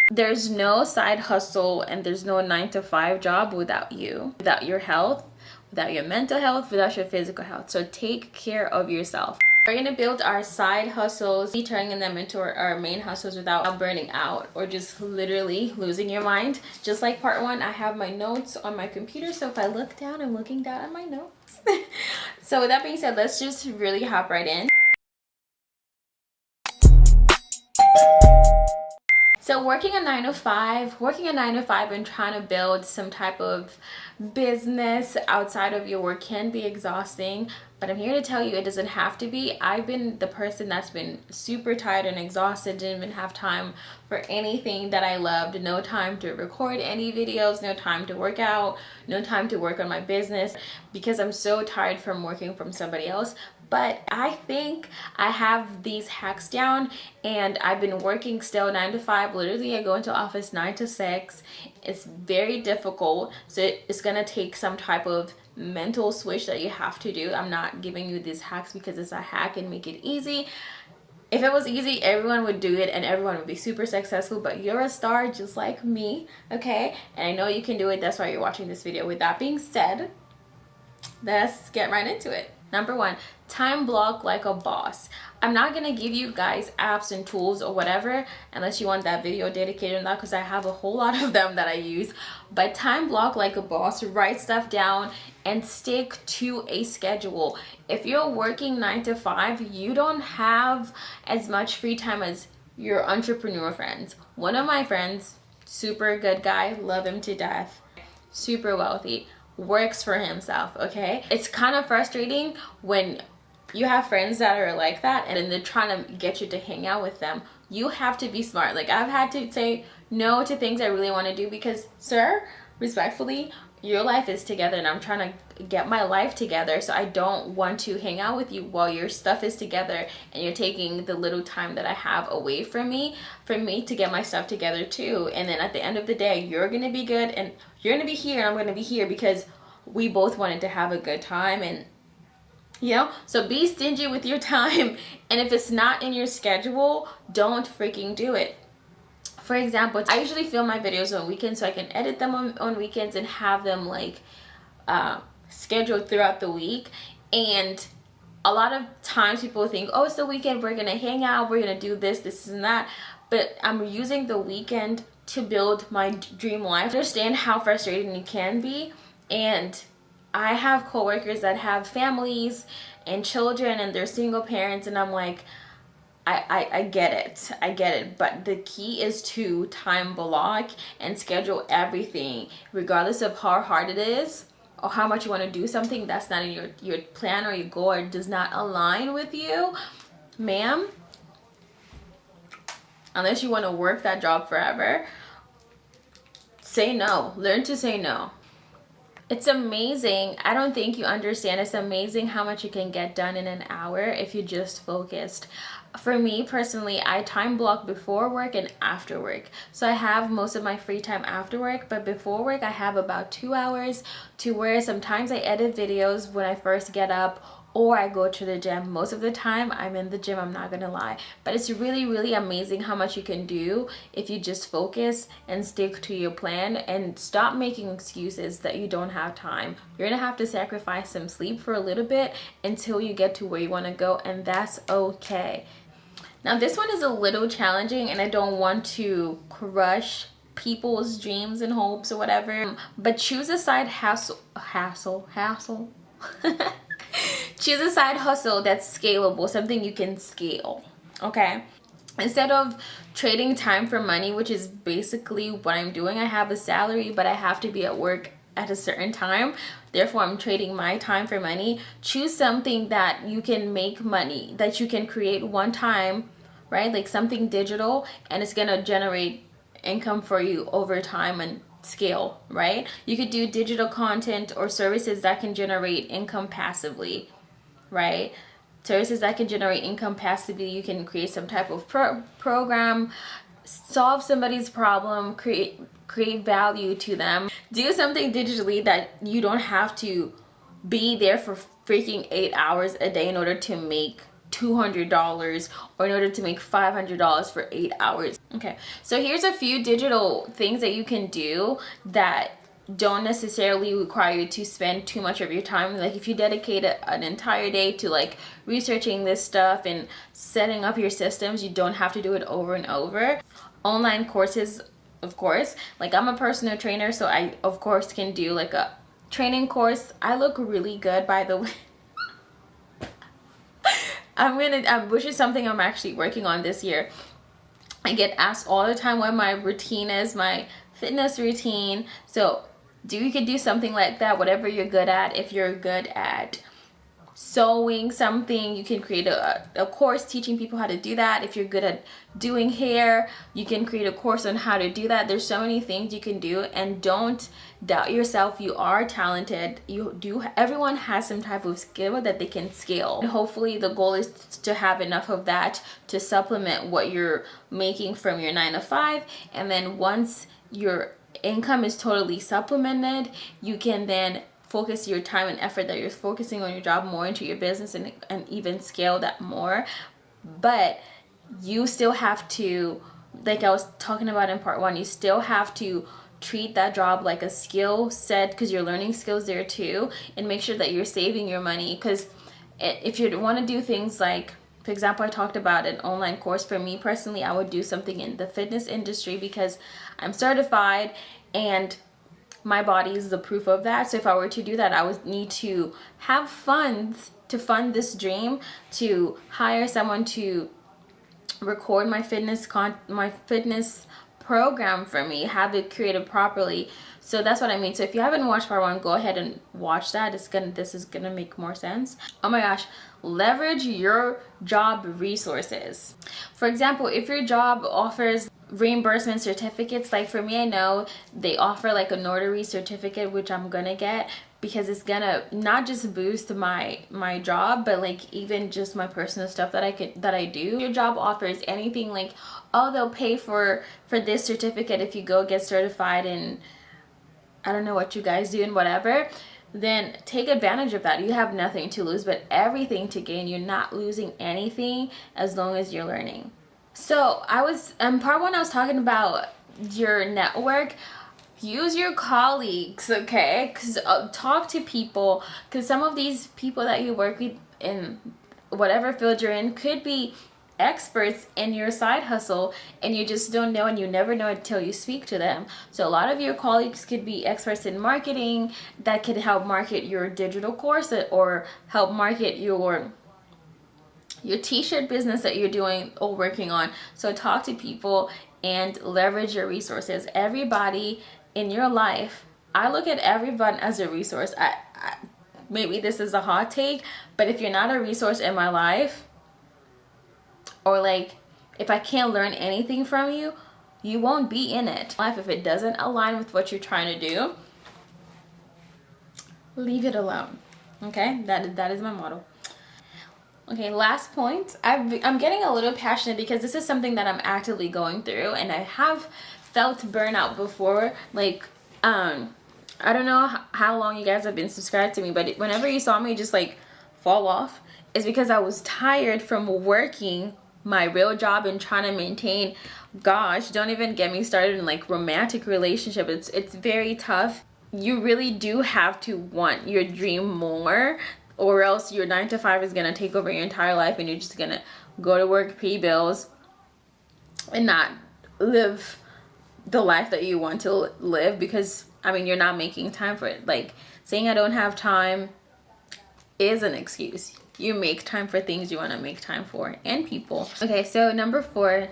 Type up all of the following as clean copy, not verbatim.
There's no side hustle and there's no 9 to 5 job without you, without your health, without your mental health, without your physical health. So take care of yourself. We're gonna build our side hustles, turning them into our main hustles without burning out or just literally losing your mind. Just like part 1, I have my notes on my computer, so if I look down, I'm looking down at my notes. So with that being said, let's just really hop right in. So working a 9 to 5 and trying to build some type of business outside of your work can be exhausting, but I'm here to tell you it doesn't have to be. I've been the person that's been super tired and exhausted, didn't even have time for anything that I loved. No time to record any videos, no time to work out, no time to work on my business because I'm so tired from working from somebody else. But I think I have these hacks down, and I've been working still 9 to 5. Literally, I go into office 9 to 6. It's very difficult, so it's gonna take some type of mental switch that you have to do. I'm not giving you these hacks because it's a hack and make it easy. If it was easy, everyone would do it and everyone would be super successful, but you're a star just like me, okay? And I know you can do it. That's why you're watching this video. With that being said, let's get right into it. Number 1, time block like a boss. I'm not gonna give you guys apps and tools or whatever unless you want that video dedicated on that, because I have a whole lot of them that I use. But time block like a boss. Write stuff down and stick to a schedule. If you're working 9 to 5, you don't have as much free time as your entrepreneur friends. One of my friends, super good guy, love him to death, super wealthy, works for himself, okay? It's kind of frustrating when you have friends that are like that and then they're trying to get you to hang out with them. You have to be smart. Like, I've had to say no to things I really want to do because, sir, respectfully, your life is together and I'm trying to get my life together, so I don't want to hang out with you while your stuff is together and you're taking the little time that I have away from me to get my stuff together too. And then at the end of the day, you're gonna be good and you're gonna be here and I'm gonna be here because we both wanted to have a good time. And you know, so be stingy with your time, and if it's not in your schedule, don't freaking do it. For example, I usually film my videos on weekends so I can edit them on weekends and have them like scheduled throughout the week. And a lot of times people think, oh, it's the weekend, we're gonna hang out, we're gonna do this and that, but I'm using the weekend to build my dream life. I understand how frustrating it can be, and I have coworkers that have families and children and they're single parents, and I'm like, I get it, but the key is to time block and schedule everything, regardless of how hard it is or how much you want to do something that's not in your plan or your goal or does not align with you, ma'am. Unless you want to work that job forever, say no. Learn to say no. It's amazing. I don't think you understand. It's amazing how much you can get done in an hour if you just focused. For me personally, I time block before work and after work. So I have most of my free time after work, but before work I have about 2 hours to where sometimes I edit videos when I first get up, or I go to the gym. Most of the time I'm in the gym, I'm not gonna lie. But it's really amazing how much you can do if you just focus and stick to your plan and stop making excuses that you don't have time. You're gonna have to sacrifice some sleep for a little bit until you get to where you wanna go, and that's okay. Now this one is a little challenging and I don't want to crush people's dreams and hopes or whatever, but choose a side hassle. Choose a side hustle that's scalable, something you can scale, okay? Instead of trading time for money, which is basically what I'm doing. I have a salary, but I have to be at work at a certain time. Therefore, I'm trading my time for money. Choose something that you can make money, that you can create one time, right? Like something digital, and it's gonna generate income for you over time and scale, right? You could do digital content or services that can generate income passively, right? Services that can generate income passively. You can create some type of program, solve somebody's problem, create value to them. Do something digitally that you don't have to be there for freaking 8 hours a day in order to make $200 or in order to make $500 for 8 hours. Okay, so here's a few digital things that you can do that don't necessarily require you to spend too much of your time. Like if you dedicate an entire day to like researching this stuff and setting up your systems, you don't have to do it over and over. Online courses, of course, like I'm a personal trainer, so I of course can do like a training course. I look really good, by the way. Which is something I'm actually working on this year. I get asked all the time what my routine is, my fitness routine. So you could do something like that, whatever you're good at. If you're good at sewing something, you can create a course teaching people how to do that. If you're good at doing hair, you can create a course on how to do that. There's so many things you can do, and don't doubt yourself. You are talented. Everyone has some type of skill that they can scale, and hopefully the goal is to have enough of that to supplement what you're making from your 9 to 5. And then once your income is totally supplemented, you can then focus your time and effort that you're focusing on your job more into your business, and even scale that more. But you still have to, like I was talking about in part 1, you still have to treat that job like a skill set, because you're learning skills there too, and make sure that you're saving your money. Because if you want to do things like, for example, I talked about an online course. For me personally, I would do something in the fitness industry because I'm certified and my body is the proof of that. So if I were to do that, I would need to have funds to fund this dream, to hire someone to record my fitness program for me, have it created properly. So that's what I mean. So if you haven't watched part 1, go ahead and watch that. This is gonna make more sense. Oh my gosh, leverage your job resources. For example, if your job offers reimbursement certificates, like for me, I know they offer like a notary certificate, which I'm gonna get, because it's gonna not just boost my job, but like even just my personal stuff that I do. Your job offers anything like, oh, they'll pay for this certificate if you go get certified in, I don't know what you guys do and whatever, then take advantage of that. You have nothing to lose but everything to gain. You're not losing anything as long as you're learning. So part 1, I was talking about your network. Use your colleagues, okay? Because talk to people, because some of these people that you work with in whatever field you're in could be experts in your side hustle, and you just don't know, and you never know until you speak to them. So a lot of your colleagues could be experts in marketing that could help market your digital course, or help market your t-shirt business that you're doing or working on. So talk to people and leverage your resources. Everybody in your life, I look at everyone as a resource. Maybe this is a hot take, but if you're not a resource in my life, or like if I can't learn anything from you, you won't be in it. If it doesn't align with what you're trying to do, leave it alone. Okay, that is my motto. Okay, last point. I'm getting a little passionate because this is something that I'm actively going through, and I have felt burnout before. Like, I don't know how long you guys have been subscribed to me, but whenever you saw me just like fall off, it's because I was tired from working my real job and trying to maintain. Gosh, don't even get me started in like romantic relationship. It's very tough. You really do have to want your dream more, or else your 9 to 5 is gonna take over your entire life, and you're just gonna go to work, pay bills, and not live the life that you want to live, because I mean, you're not making time for it. Like, saying I don't have time is an excuse. You make time for things you want to make time for, and people. Okay, so number 4,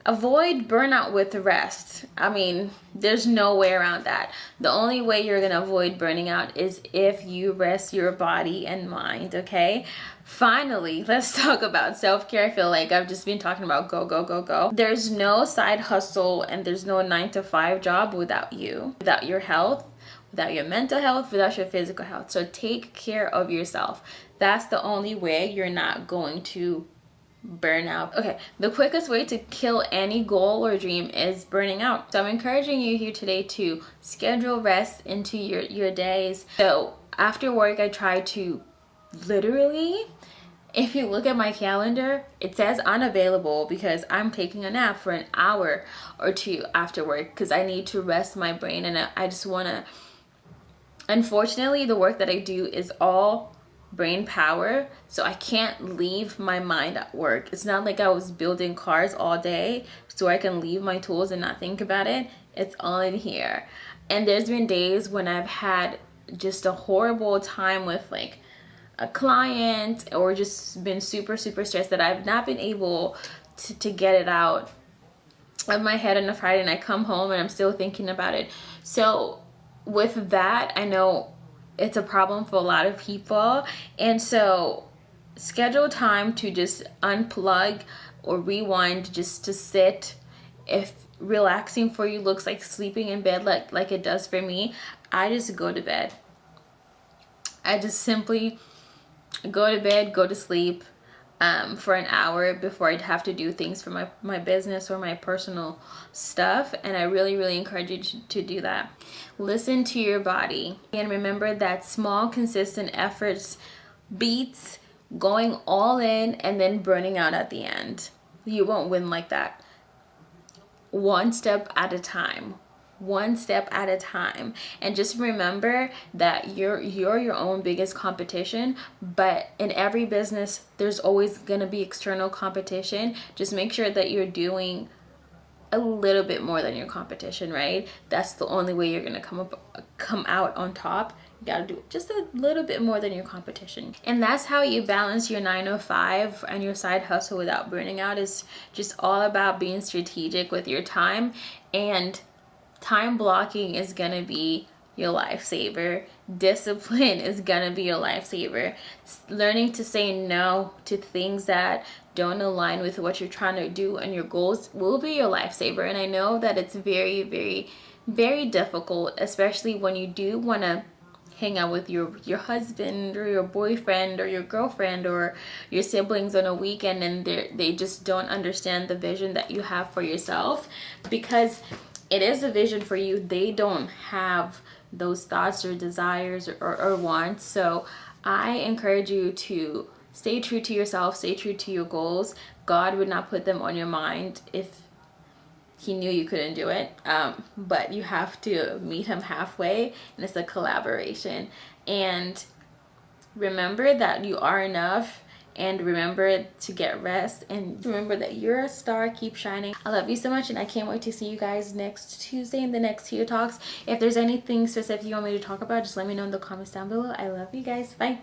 avoid burnout with rest. I mean, there's no way around that. The only way you're gonna avoid burning out is if you rest your body and mind, okay? Finally, let's talk about self-care. I feel like I've just been talking about go, go, go, go. There's no side hustle, and there's no 9 to 5 job without you, without your health, without your mental health, without your physical health. So take care of yourself. That's the only way you're not going to burn out. Okay, the quickest way to kill any goal or dream is burning out. So I'm encouraging you here today to schedule rest into your days. So after work, I try to literally If you look at my calendar, it says unavailable because I'm taking a nap for an hour or two after work because I need to rest my brain, and I just want to. Unfortunately, the work that I do is all brain power, so I can't leave my mind at work. It's not like I was building cars all day so I can leave my tools and not think about it. It's all in here. And there's been days when I've had just a horrible time with like a client, or just been super stressed that I've not been able to get it out of my head on a Friday, and I come home and I'm still thinking about it. So with that, I know it's a problem for a lot of people, and so schedule time to just unplug or rewind, just to sit. If relaxing for you looks like sleeping in bed like it does for me, I just go to bed. I just simply go to bed, go to sleep for an hour before I'd have to do things for my business or my personal stuff. And I really encourage you to do that. Listen to your body, and remember that small consistent efforts beats going all in and then burning out at the end. You won't win like that. One step at a time. One step at a time. And just remember that you're your own biggest competition, but in every business there's always going to be external competition. Just make sure that you're doing a little bit more than your competition, right? That's the only way you're going to come out on top. You got to do just a little bit more than your competition. And that's how you balance your 9 to 5 and your side hustle without burning out. Is just all about being strategic with your time, and time blocking is going to be your lifesaver. Discipline is going to be your lifesaver. Learning to say no to things that don't align with what you're trying to do and your goals will be your lifesaver. And I know that it's very difficult, especially when you do want to hang out with your husband or your boyfriend or your girlfriend or your siblings on a weekend, and they just don't understand the vision that you have for yourself, because it is a vision for you. They don't have those thoughts or desires or wants. So I encourage you to stay true to yourself, stay true to your goals. God would not put them on your mind if he knew you couldn't do it. But you have to meet him halfway, and it's a collaboration. And remember that you are enough, and remember to get rest, and remember that you're a star. Keep shining. I love you so much, and I can't wait to see you guys next Tuesday in the next Tia Talks. If there's anything specific you want me to talk about, just let me know in the comments down below. I love you guys. Bye.